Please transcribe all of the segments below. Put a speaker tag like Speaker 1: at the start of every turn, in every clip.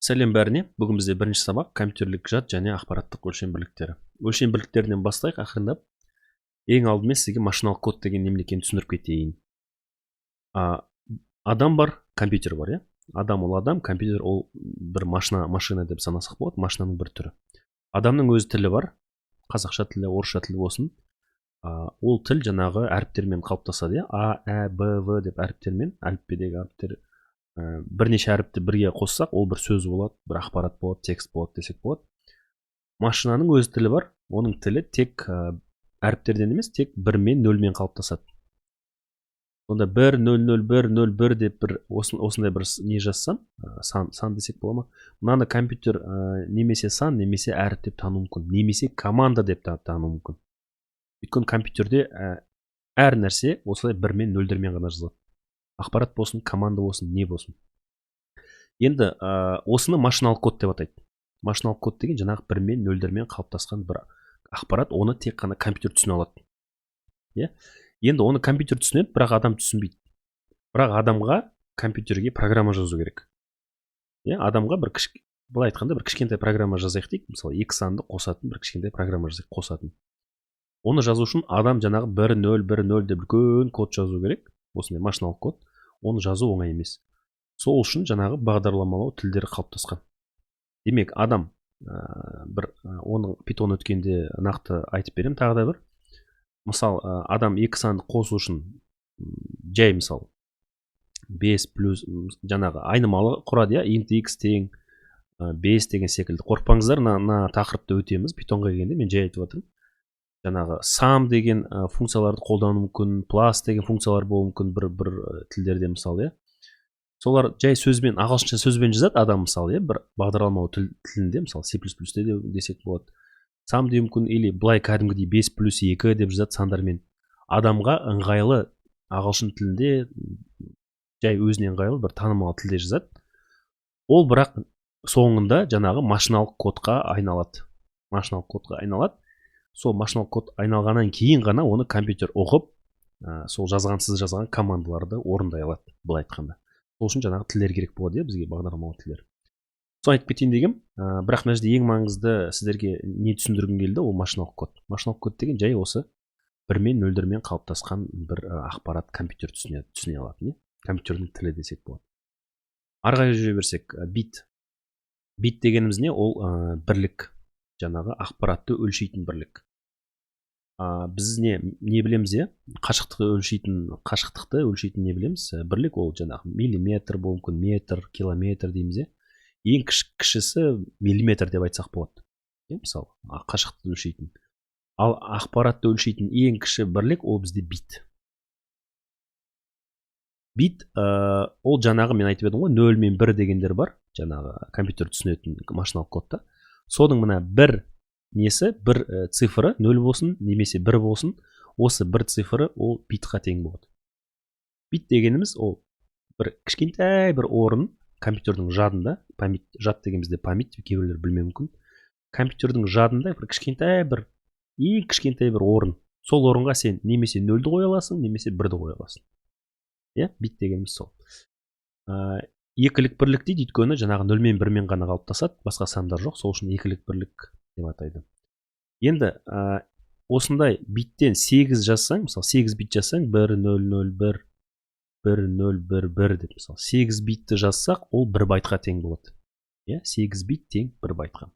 Speaker 1: Сәлем бәріне. Бүгін бізде бірінші сабақ компьютерлік жад және ақпараттық өлшем бірліктері. Өлшем бірліктерінен бастайық ақырындап. Ең алдымен сізге машиналық код деген неме екенін түсіндіріп кетейін. Адам бар, компьютер бар, иә? Адам ол адам, компьютер ол бір машина деп санасақ болады, машинаның бір түрі. Адамның өз тілі бар, қазақша тілі, орысша тілі болсын. Ол тіл жаңағы әріптермен қалыптасады, иә? А, Ә, Б, В деп әріптермен, әліппедегі әріптер бірнеше әріпті бірге қоссақ, ол бір сөз болады, бір ақпарат болады, текст болады десек болады. Машинаның өз тілі бар, оның тілі тек әріптерден емес, тек 1 мен 0 мен қалыптасады. Сонда 1, 0, 0, 1, 0, 1 деп бір осындай бір не жазсам, сан десек бола ма? Мынаны компьютер немесе сан, немесе әріп деп тану мүмкін, немесе команда деп тану мүмкін. Өйткені компьютерде әр нәрсе осылай 1 мен 0-дермен ғана жазылады. Ақпарат болсын, команда болсын, не болсын. Енді осыны машиналық код деп атайды. Машиналық код деген жаңағы 1 мен 0-дермен қалыптасқан бір ақпарат, оны тек қана компьютер түсіне алады. Енді оны компьютер түсінеді, бірақ адам түсінбейді. Бірақ адамға компьютерге программа жазу керек. Адамға былай айтқанда бір кішкентай программа жазайық дейік, мысалы 2 санды қосатын бір кішкентай программа жазайық, қосатын. Оны жазу үшін адам жаңағы 1, 0, 1, 0 деп үлкен код жазу керек. Осындай машиналық код, оны жазу оңай емес. Сол үшін жаңағы бағдарламалау тілдері қалыптасқан. Демек, адам оның Python өткенде нақты айтып берем тағы да бір. Мысал, адам 2 санды қосу үшін жай мысал 5 плюс жаңағы айнымалы құрады, int x тең 5 деген секілді. Қорықпаңыздар, мына тақырыпты өтеміз. Pythonға келгенде мен жай айтып жатырмын. Жаңағы sum деген функцияларды қолдану мүмкін, plus деген функциялар болуы мүмкін бір тілдерде мысалы, солар жай сөзбен, ағылшынша сөзбен жазады адам мысалы, бір бағдарламалау тілінде, мысалы C++ десек болады. Sum деу мүмкін, или былай кәдімгідей 5 плюс 2 деп жазады сандармен. Адамға ыңғайлы ағылшын тілінде жай өзіне ыңғайлы бір танымал тілде жазады. Ол бірақ соңында жаңағы машиналық кодқа айналады. Машиналық кодқа айналады. Сол машиналық код айналғаннан кейін ғана оны компьютер оқып, сол сіз жазған командаларды орындай алады, былай айтқанда. Сол үшін жаңағы тілдер керек болады, бізге бағдарламалау тілдері. Соны айтып кетейін дегем, бірақ мына жерде ең маңызды сіздерге не түсіндіргім келді, ол машиналық код. Машиналық код деген жай осы 1 мен 0-дермен қалыптасқан бір ақпарат компьютер түсіне алады, компьютердің тілі десек болады. Ары қарай жүре берсек, бит. Бит дегеніміз не? Ол бірлік, жаңағы ақпаратты өлшейтін бірлік. Біз не білеміз, қашықтықты өлшейтін не білеміз? Бірлік ол жаңағы миллиметр болуы мүмкін, метр, километр дейміз. Ең кішісі миллиметр деп айтсақ болады. Мысалы, қашықтықты өлшейтін. Ал ақпаратты өлшейтін ең кіші бірлік ол бізде бит. Бит ол жаңағы мен айтып едім ғой, 0 мен 1 дегендер бар, жаңағы компьютер түсінетін машиналық кодта. Соның мына бір несі, бір цифры 0 болсын, немесе 1 болсын, осы бір цифры ол битқа тең болады. Бит дегеніміз ол бір кішкентай бір орын компьютердің жадында, жад деген бізде память, кейбіреулер білмеуі мүмкін. Компьютердің жадында бір кішкентай бір, ең кішкентай бір орын. Сол орынға сен немесе 0-ді қоя аласың, немесе 1-ді қоя аласың. Бит дегеніміз сол. Екілік бірлік дейді, өйткені жаңағы 0 мен 1 мен ғана қалыптасады, басқа сандар жоқ, сол үшін екілік бірлік деп атайды. Енді осындай биттен 8 жазсаң, мысалы 8 бит жазсаң, 1, 0, 0, 1, 1, 0, 1, 1 деп, мысалы 8 битті жазсақ, ол 1 байтқа тең болады. 8 бит тең 1 байтқа.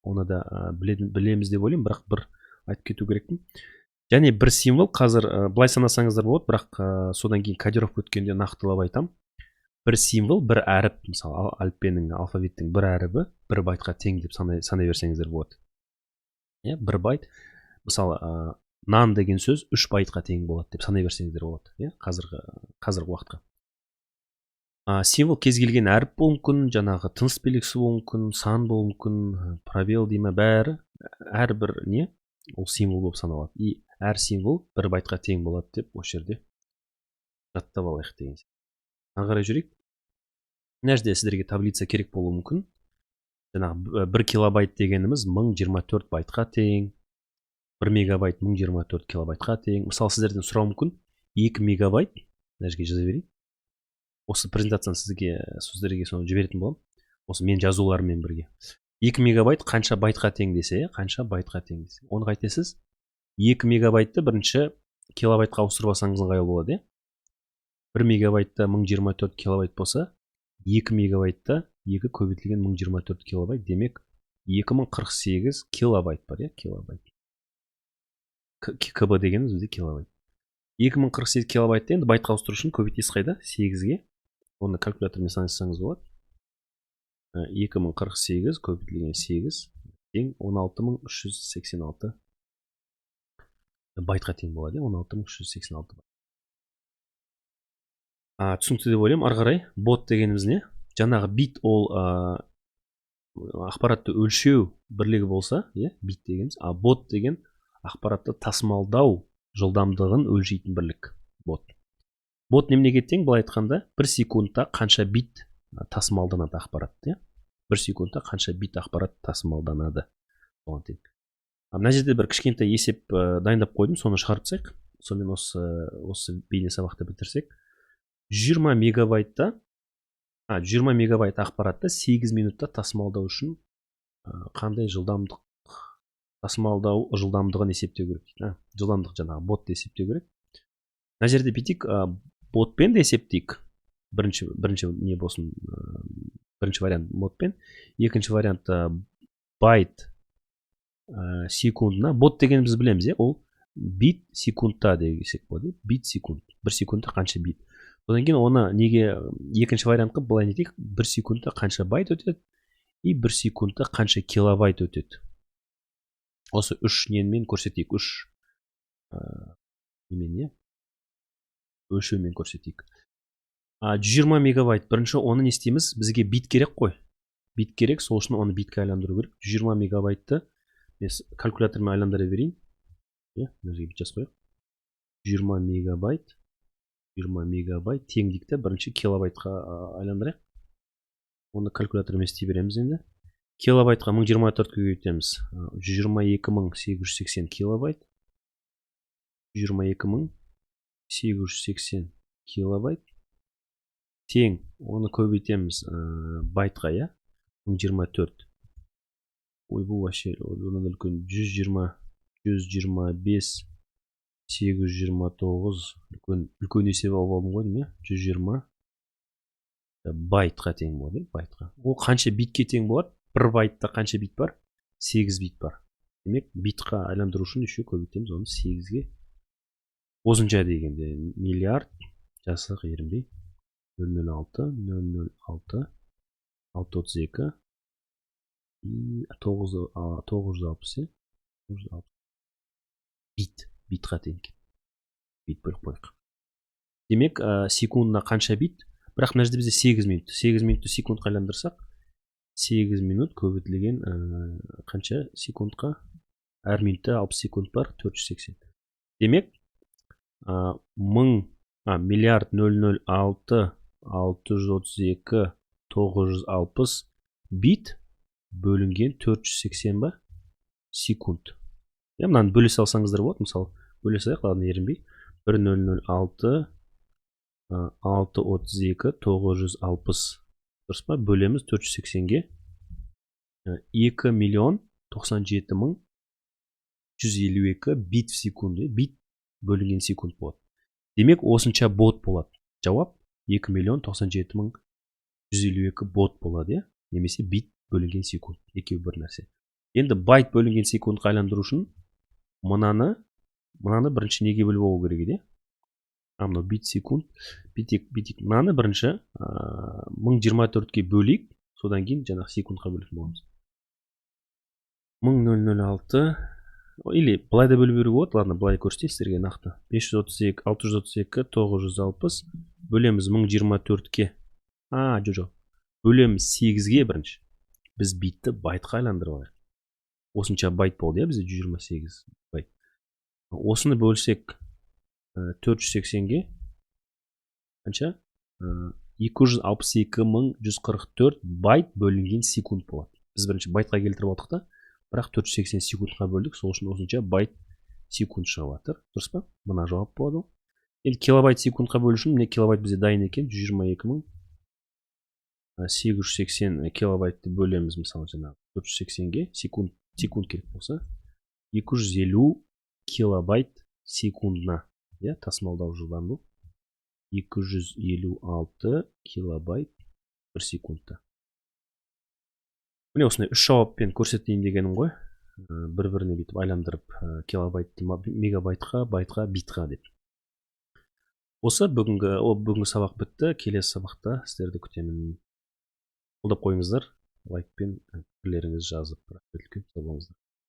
Speaker 1: Оны да білеміз деп ойлаймын, бірақ бір айтып кету керекпін. Және бір символ, қазір былай санасаңыздар болады, бірақ содан кейін кодировка өткенде нақтылап айтам. Бір символ, бір әріп, мысалы әліппенің, алфавиттің бір әрібі 1 байтқа тең деп санай берсеңіздер болады. 1 байт, мысалы нан деген сөз 3 байтқа тең болады деп санай берсеңіздер болады, қазіргі уақытқа. Символ кез келген әріп болуы мүмкін, жаңағы тыныс белгісі болуы мүмкін, сан болуы мүмкін, пробел дейме, бәрі әрбір не ол символ болып саналады. И әр символ 1 байтқа тең болады деп осы жерде жаттап алайық деген. Ары қарай жүрейік. Мына жерде сіздерге таблица керек болуы мүмкін. Жаңағы 1 килобайт дегеніміз 1024 байтқа тең, 1 мегабайт 1024 килобайтқа тең. Мысалы сіздерден сұрау мүмкін, 2 мегабайт, мына жерге жаза берейін. Осы презентацияны сіздерге соны жіберетін боламын. осы мен жазуларыммен бірге. 2 мегабайт қанша байтқа тең десе, қанша байтқа тең десе. Оны қайтесіз? 2 мегабайтты бірінші килобайтқа ауыстырып алсаңыз ыңғайлы болады. 1 мегабайтта 1024 килобайт болса, 2 мегабайтта 2 көбейтілген 1024 килобайт, демек 2048 килобайт бар, килобайт. КБ дегеніміз бізде килобайт. 2048 килобайтты енді байтқа ауыстыру үшін көбейтесіз қайда? 8-ге. Оны калькулятормен санасаңыз болады. 2048 көбейтілген 8 тең 16386 байтқа тең болады. 16386 байт. Түсінікті деп ойлаймын. Ары қарай бот дегеніміз не? Жаңағы бит ол ақпаратты өлшеу бірлігі болса, бит дегеніміз, бот деген ақпаратты тасымалдау жылдамдығын өлшейтін бірлік. Бот немеге тең? Былай айтқанда, 1 секундта қанша бит тасымалданады ақпаратты. 1 секундта қанша бит ақпарат тасымалданады. Мына жерде бір кішкентай есеп дайындап қойдым, соны шығарып тастайық. Сонымен осы бейне сабақты бітірсек. 20 мегабайт ақпаратты 8 минутта тасымалдау үшін қандай жылдамдық тасымалдау жылдамдығын есептеу керек. Жылдамдық жаңағы ботты есептеу керек. Мына жерде бүйтейік, ботпен де есептейік. Бірінші не болсын, бірінші вариант ботпен, екінші вариант байт секундына. Бот деген біз білеміз, ол бит секундта десек болады. Бит секунд. 1 секундта қанша бит. Одан кейін оны неге екінші вариантқа былай не дейік? 1 секундта қанша байт өтеді и 1 секундта қанша килобайт өтеді. Осы 3 ненмен көрсетейік. 3 немен өлшеумен көрсетейік. 120 мегабайт. Бірінші оны не істейміз? Бізге бит керек қой. Бит керек, сол үшін оны битке айландыру керек. 120 мегабайтты мен калькулятормен айландыра берейін. Мына жерге бит жазып қояйық. 20 мегабайт тең дейік, бірінші килобайтқа айландырайық. Оны калькулятормен істей береміз енді. Килобайтқа 1024 көбейтеміз. 22880 килобайт. 22880 килобайт тең, оны көбейтеміз байтқа, 1024. Бұл вообще 125 829 үлкен есеп алып алдым ғой, 120 байтқа тең болады, байтқа. Ол қанша битке тең болады? 1 байтта қанша бит бар? 8 бит бар. Демек, битқа айландыру үшін еще көбейтеміз оны 8-ге. Осынша дегенде миллиард жасық ерінбей 006 006 632 960 битқа тең. Бит бөліп қойық. Демек, секундына қанша бит? Бірақ мына жерде бізде 8 минут. 8 минутты секундқа айландырсақ, 8 минут көбейтілген қанша секундқа? Әр минутта 60 секунд бар, 480. Демек, миллиард 006 632 960 бит бөлінген 480 ба? Секунд. Мынаны бөле салсаңыздар болады, мысалы, бөле салайық, ладно, ерінбей. 1006 632 960 дұрыс па? Бөлеміз 480-ге 2 миллион 97 мың 152 бит в секунду. Бит бөлінген секунд болады. Демек, осынша бот болады. Жауап 2 миллион 97 мың 152 бот болады, немесе бит бөлінген секунд. Екеуі бір нәрсе. Енді байт бөлінген секундқа айландыру үшін мынаны бірінші неге бөліп алу керек, мынау бит секунд. Битик мынаны бірінші 1024-ке бөлейік, содан кейін жаңағы секундқа бөлетін боламыз. 1006 или былай да бөліп беруге болады, ладно, былай көрсетейін сіздерге нақты. 632 960 бөлеміз 1024-ке. Жоқ. Бөлеміз 8-ге бірінші. Біз битті байтқа айландырып алайық. Осынша байт болды, бізде 128 байт. Осыны бөлсек 480-ге қанша? 262.144 байт бөлінген секунд болады. Біз бірінші байтқа келтіріп алдық та, бірақ 480 секундқа бөлдік, сол үшін осынша байт секунд шығып жатыр. Дұрыс па? Мына жауап болады. Енді килобайт секундқа бөлу үшін, міне килобайт бізде дайын екен, 122.000 880 килобайтты бөлеміз мысалы жаңағы 480-ге секунд керек болса 250 килобайт секундына, тасымалдау жылдамдығы 256 килобайт бір секундта. Міне осындай 3 жауаппен көрсетейін дегенім ғой. Бір-біріне бүйтіп айландырып килобайтты мегабайтқа, байтқа, битқа деп. Осы бүгінгі сабақ бітті. Келесі сабақта сіздерді күтемін. Қолдап қойыңыздар, лайкпен пікірлеріңізді жазып. Үлкен сау болыңыздар.